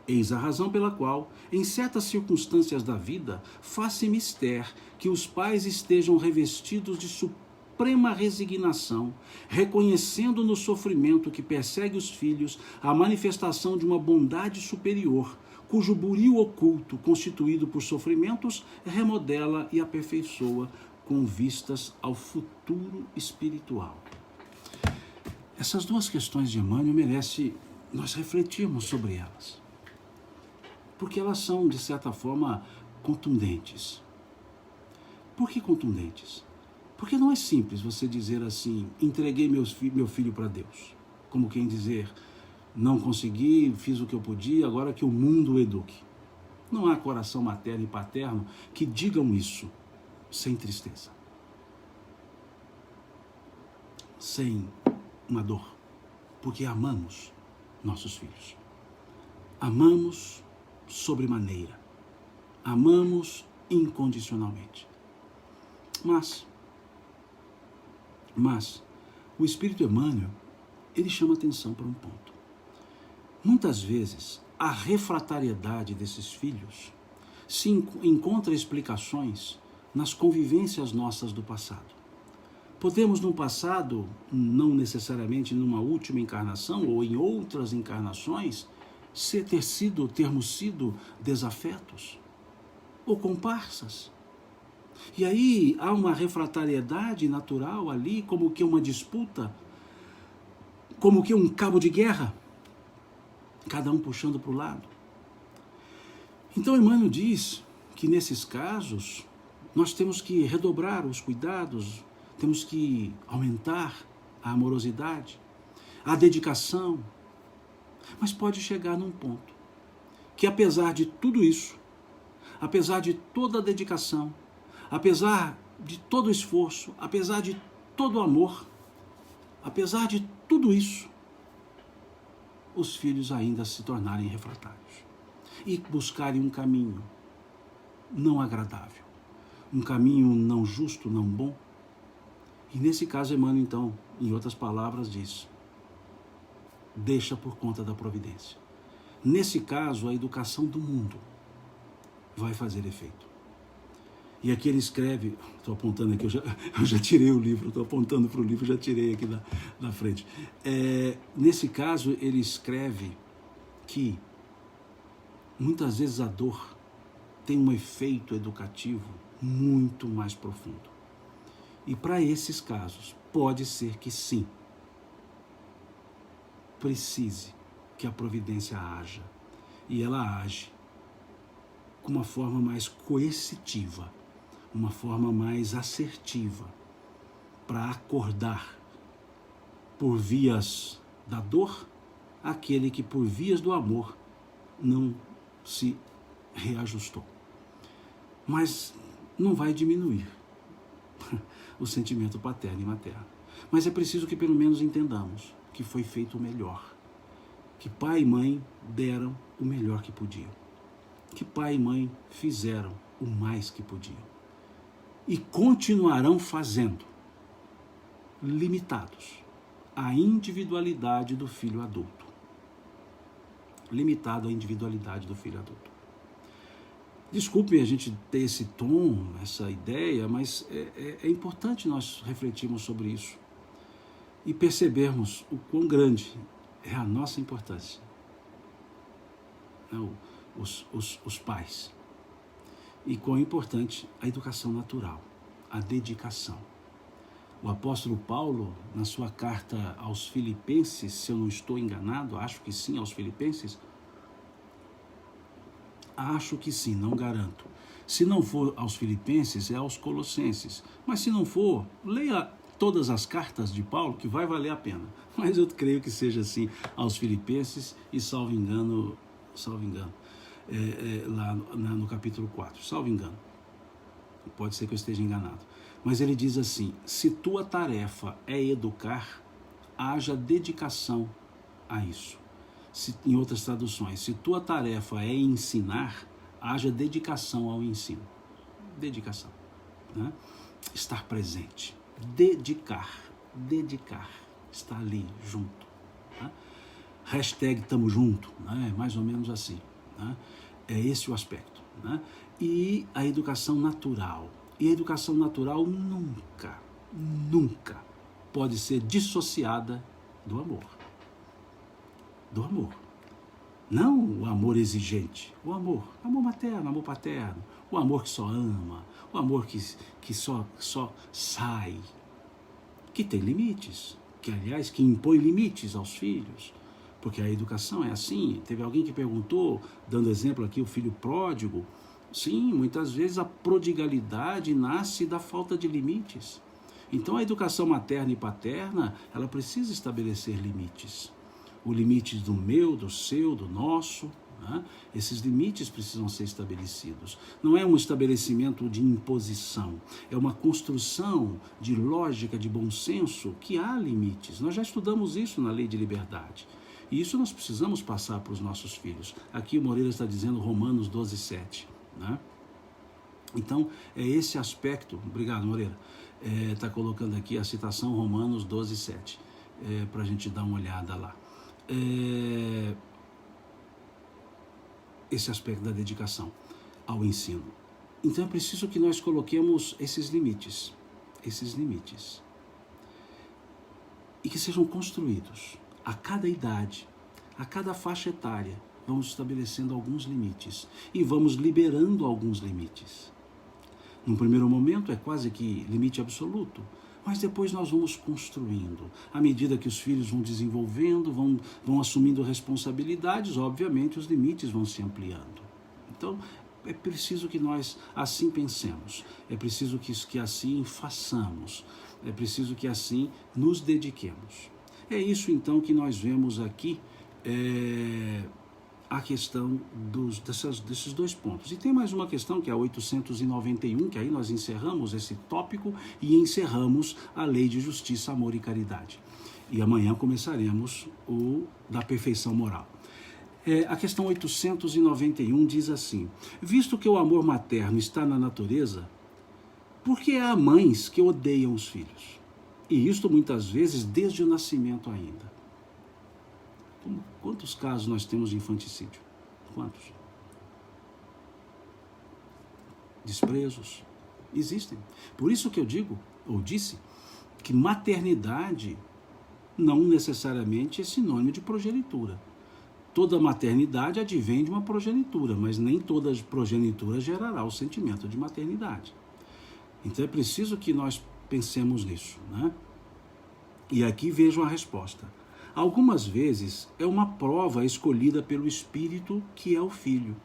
Eis a razão pela qual, em certas circunstâncias da vida, faz-se mister que os pais estejam revestidos de suprema resignação, reconhecendo no sofrimento que persegue os filhos a manifestação de uma bondade superior, cujo buril oculto, constituído por sofrimentos, remodela e aperfeiçoa com vistas ao futuro espiritual. Essas duas questões de Emmanuel merecem nós refletirmos sobre elas, porque elas são, de certa forma, contundentes. Por que contundentes? Porque não é simples você dizer assim: entreguei meu filho para Deus, como quem dizer: não consegui, fiz o que eu podia, agora que o mundo o eduque. Não há coração materno e paterno que digam isso sem tristeza, sem uma dor, porque amamos nossos filhos. Amamos sobremaneira, amamos incondicionalmente. Mas o Espírito Emmanuel, ele chama atenção para um ponto. Muitas vezes, a refratariedade desses filhos se encontra explicações nas convivências nossas do passado. Podemos, no passado, não necessariamente numa última encarnação ou em outras encarnações, termos sido desafetos ou comparsas. E aí há uma refratariedade natural ali, como que uma disputa, como que um cabo de guerra, cada um puxando para o lado. Então Emmanuel diz que nesses casos nós temos que redobrar os cuidados, temos que aumentar a amorosidade, a dedicação, mas pode chegar num ponto que, apesar de tudo isso, apesar de toda a dedicação, apesar de todo o esforço, apesar de todo o amor, apesar de tudo isso, os filhos ainda se tornarem refratários e buscarem um caminho não agradável, um caminho não justo, não bom. E nesse caso, Emmanuel, então, em outras palavras, diz: deixa por conta da providência. Nesse caso, a educação do mundo vai fazer efeito. E aqui ele escreve, estou apontando aqui, eu já tirei o livro, estou apontando para o livro, já tirei aqui da frente. Nesse caso, ele escreve que muitas vezes a dor tem um efeito educativo muito mais profundo. E para esses casos, pode ser que sim, precise que a providência haja. E ela age com uma forma mais coercitiva, uma forma mais assertiva, para acordar por vias da dor aquele que por vias do amor não se reajustou. Mas não vai diminuir o sentimento paterno e materno. Mas é preciso que pelo menos entendamos que foi feito o melhor, que pai e mãe deram o melhor que podiam, que pai e mãe fizeram o mais que podiam e continuarão fazendo, limitados à individualidade do filho adulto. limitado à individualidade do filho adulto. Desculpe a gente ter esse tom, essa ideia, mas é importante nós refletirmos sobre isso e percebermos o quão grande é a nossa importância, né? Os pais, e quão importante a educação natural, a dedicação. O apóstolo Paulo, na sua carta aos Filipenses, se eu não estou enganado, acho que sim, aos Filipenses, acho que sim, não garanto. Se não for aos Filipenses, é aos Colossenses. Mas se não for, leia todas as cartas de Paulo, que vai valer a pena. Mas eu creio que seja assim aos Filipenses e, salvo engano, lá no capítulo 4, salvo engano. Pode ser que eu esteja enganado. Mas ele diz assim: se tua tarefa é educar, haja dedicação a isso. Em outras traduções, se tua tarefa é ensinar, haja dedicação ao ensino. Dedicação, né? Estar presente. Dedicar, estar ali junto, né? Hashtag tamo junto, né? Mais ou menos assim, né? É esse o aspecto, né? E a educação natural. E a educação natural nunca pode ser dissociada do amor. Do amor. Não o amor exigente, o amor materno, amor paterno, o amor que só ama, o amor que só sai, que tem limites, que impõe limites aos filhos, porque a educação é assim. Teve alguém que perguntou, dando exemplo aqui, o filho pródigo. Sim, muitas vezes a prodigalidade nasce da falta de limites. Então a educação materna e paterna, ela precisa estabelecer limites. O limite do meu, do seu, do nosso, né? Esses limites precisam ser estabelecidos. Não é um estabelecimento de imposição, é uma construção de lógica, de bom senso, que há limites. Nós já estudamos isso na Lei de Liberdade. E isso nós precisamos passar para os nossos filhos. Aqui o Moreira está dizendo Romanos 12:7. Né? Então, é esse aspecto. Obrigado, Moreira. Está colocando aqui a citação Romanos 12:7, para a gente dar uma olhada lá. Esse aspecto da dedicação ao ensino. Então é preciso que nós coloquemos esses limites, e que sejam construídos a cada idade, a cada faixa etária. Vamos estabelecendo alguns limites e vamos liberando alguns limites. Num primeiro momento é quase que limite absoluto, mas depois nós vamos construindo. À medida que os filhos vão desenvolvendo, vão assumindo responsabilidades, obviamente os limites vão se ampliando. Então, é preciso que nós assim pensemos, é preciso que assim façamos, é preciso que assim nos dediquemos. É isso então que nós vemos aqui, a questão desses dois pontos. E tem mais uma questão, que é a 891, que aí nós encerramos esse tópico e encerramos a Lei de Justiça, Amor e Caridade. E amanhã começaremos o da perfeição moral. A questão 891 diz assim: visto que o amor materno está na natureza, por que há mães que odeiam os filhos? E isto muitas vezes desde o nascimento ainda. Quantos casos nós temos de infanticídio? Quantos? Desprezos. Existem. Por isso que eu digo, ou disse, que maternidade não necessariamente é sinônimo de progenitura. Toda maternidade advém de uma progenitura, mas nem toda progenitura gerará o sentimento de maternidade. Então é preciso que nós pensemos nisso, né? E aqui vejam a resposta. Algumas vezes é uma prova escolhida pelo Espírito, que é o Filho,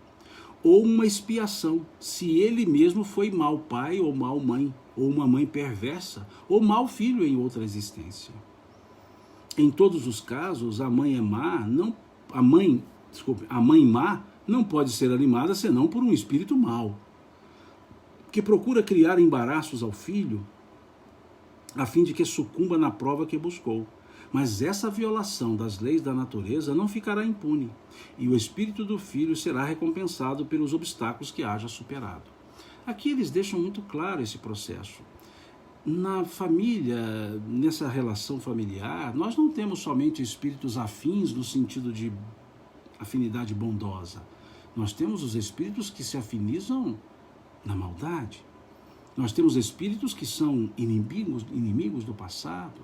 ou uma expiação, se ele mesmo foi mau pai ou mau mãe, ou uma mãe perversa, ou mau filho em outra existência. Em todos os casos, a mãe má não pode ser animada senão por um espírito mau, que procura criar embaraços ao filho, a fim de que sucumba na prova que buscou. Mas essa violação das leis da natureza não ficará impune, e o espírito do filho será recompensado pelos obstáculos que haja superado. Aqui eles deixam muito claro esse processo. Na família, nessa relação familiar, nós não temos somente espíritos afins no sentido de afinidade bondosa. Nós temos os espíritos que se afinizam na maldade. Nós temos espíritos que são inimigos do passado.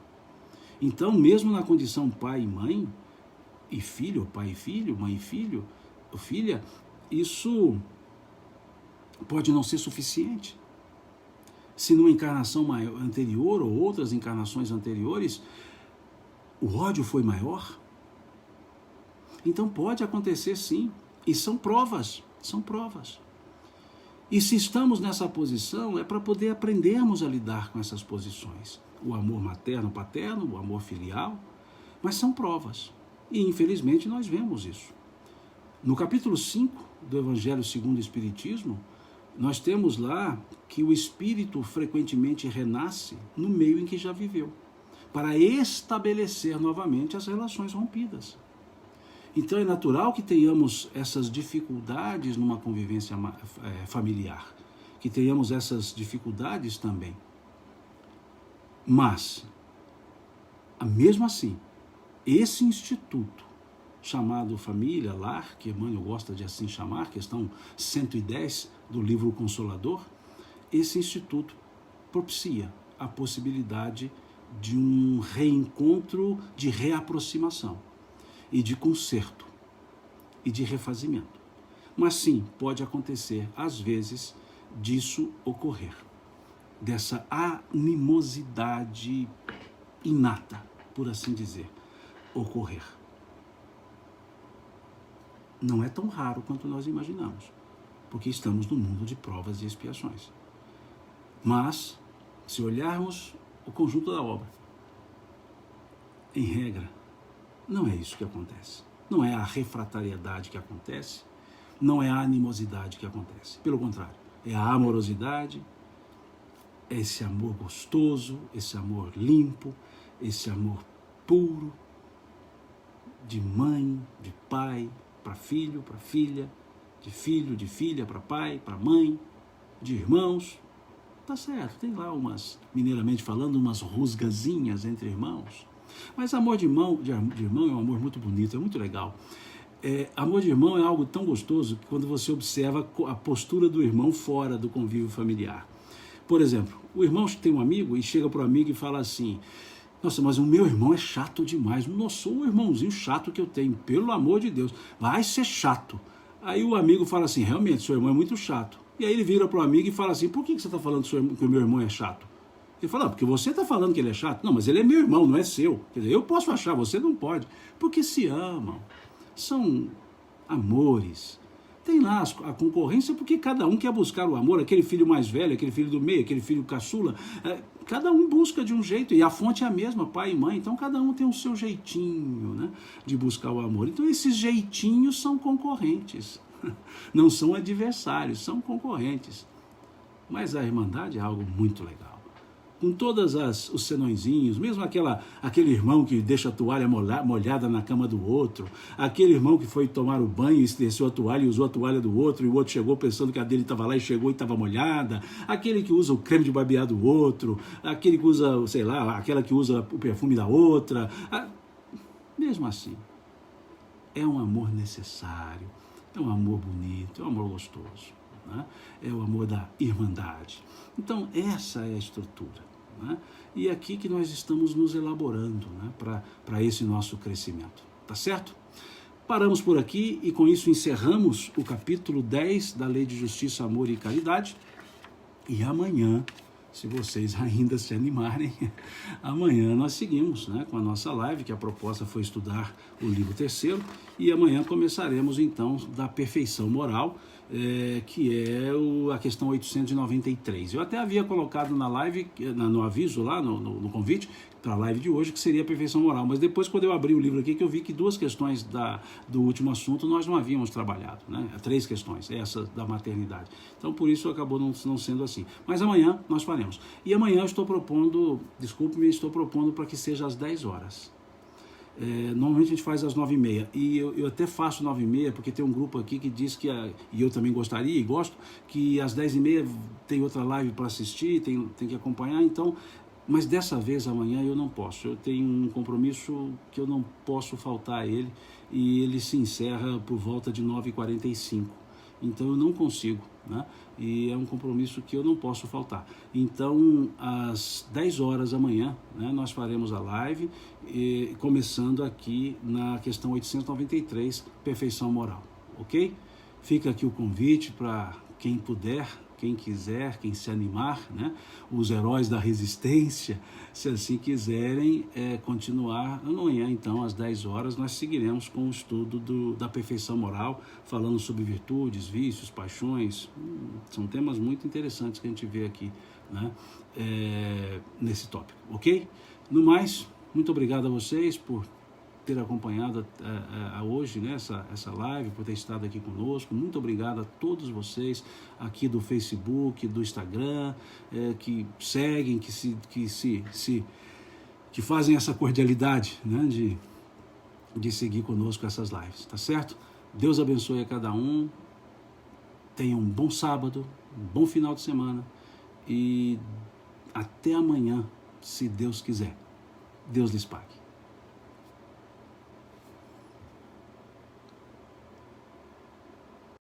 Então, mesmo na condição pai e mãe, e filho, pai e filho, mãe e filho, ou filha, isso pode não ser suficiente. Se numa encarnação anterior ou outras encarnações anteriores, o ódio foi maior. Então pode acontecer sim, e são provas. E se estamos nessa posição, é para poder aprendermos a lidar com essas posições. O amor materno, paterno, o amor filial, mas são provas. E infelizmente nós vemos isso. No capítulo 5 do Evangelho segundo o Espiritismo, nós temos lá que o espírito frequentemente renasce no meio em que já viveu, para estabelecer novamente as relações rompidas. Então é natural que tenhamos essas dificuldades numa convivência familiar, que tenhamos essas dificuldades também. Mas, mesmo assim, esse instituto chamado família, lar, que Emmanuel gosta de assim chamar, questão 110 do livro Consolador, esse instituto propicia a possibilidade de um reencontro, de reaproximação e de conserto e de refazimento. Mas sim, pode acontecer, às vezes, disso ocorrer, dessa animosidade inata, por assim dizer, ocorrer. Não é tão raro quanto nós imaginamos, porque estamos no mundo de provas e expiações. Mas, se olharmos o conjunto da obra, em regra, não é isso que acontece. Não é a refratariedade que acontece, não é a animosidade que acontece. Pelo contrário, é a amorosidade, é esse amor gostoso, esse amor limpo, esse amor puro, de mãe, de pai, para filho, para filha, de filha para pai, para mãe, de irmãos. Tá certo, tem lá umas, mineiramente falando, umas rusgazinhas entre irmãos. Mas amor de irmão é um amor muito bonito, é muito legal. Amor de irmão é algo tão gostoso que quando você observa a postura do irmão fora do convívio familiar. Por exemplo, o irmão tem um amigo e chega para o amigo e fala assim: nossa, mas o meu irmão é chato demais. Nossa, o irmãozinho chato que eu tenho, pelo amor de Deus, vai ser chato. Aí o amigo fala assim: realmente, seu irmão é muito chato. E aí ele vira para o amigo e fala assim: por que você está falando que o meu irmão é chato? Ele fala: porque você está falando que ele é chato. Não, mas ele é meu irmão, não é seu. Quer dizer, eu posso achar, você não pode. Porque se amam, são amores. Tem lá a concorrência porque cada um quer buscar o amor. Aquele filho mais velho, aquele filho do meio, aquele filho caçula, cada um busca de um jeito, e a fonte é a mesma, pai e mãe. Então cada um tem o seu jeitinho, né, de buscar o amor. Então esses jeitinhos são concorrentes, não são adversários, são concorrentes. Mas a irmandade é algo muito legal. Com todos os senõezinhos, mesmo aquele irmão que deixa a toalha molhada na cama do outro, aquele irmão que foi tomar o banho e desceu a toalha e usou a toalha do outro, e o outro chegou pensando que a dele estava lá e chegou e estava molhada, aquele que usa o creme de barbear do outro, aquele que usa, sei lá, aquela que usa o perfume da outra. Mesmo assim, é um amor necessário, é um amor bonito, é um amor gostoso, né? É o amor da irmandade. Então, essa é a estrutura. Né? E é aqui que nós estamos nos elaborando, né, para esse nosso crescimento. Tá certo? Paramos por aqui e com isso encerramos o capítulo 10 da Lei de Justiça, Amor e Caridade. E amanhã, se vocês ainda se animarem, amanhã nós seguimos, né, com a nossa live, que a proposta foi estudar o livro terceiro, e amanhã começaremos então da perfeição moral, que é a questão 893. Eu até havia colocado na live, no aviso lá, no convite, para a live de hoje, que seria a perfeição moral, mas depois quando eu abri o livro aqui, que eu vi que duas questões do último assunto nós não havíamos trabalhado, né? 3 questões, essa da maternidade. Então por isso acabou não sendo assim. Mas amanhã nós faremos. E amanhã eu estou propondo, estou propondo para que seja às 10 horas. Normalmente a gente faz às 9h30 e eu até faço 9h30 porque tem um grupo aqui que diz que, e eu também gostaria e gosto, que às 10h30 tem outra live para assistir, tem que acompanhar. Então Mas dessa vez, amanhã, eu não posso. Eu tenho um compromisso que eu não posso faltar a ele, e ele se encerra por volta de 9h45. Então eu não consigo, né? E é um compromisso que eu não posso faltar. Então, às 10 horas amanhã, né, nós faremos a live, começando aqui na questão 893, perfeição moral, ok? Fica aqui o convite para quem puder, quem quiser, quem se animar, né? Os heróis da resistência, se assim quiserem continuar amanhã, então, às 10 horas, nós seguiremos com o estudo da perfeição moral, falando sobre virtudes, vícios, paixões. São temas muito interessantes que a gente vê aqui, né? Nesse tópico, ok? No mais, muito obrigado a vocês por ter acompanhado hoje, né, essa live, por ter estado aqui conosco. Muito obrigado a todos vocês aqui do Facebook, do Instagram, que seguem, que fazem essa cordialidade, né, de seguir conosco essas lives, tá certo? Deus abençoe a cada um, tenha um bom sábado, um bom final de semana e até amanhã, se Deus quiser. Deus lhes pague.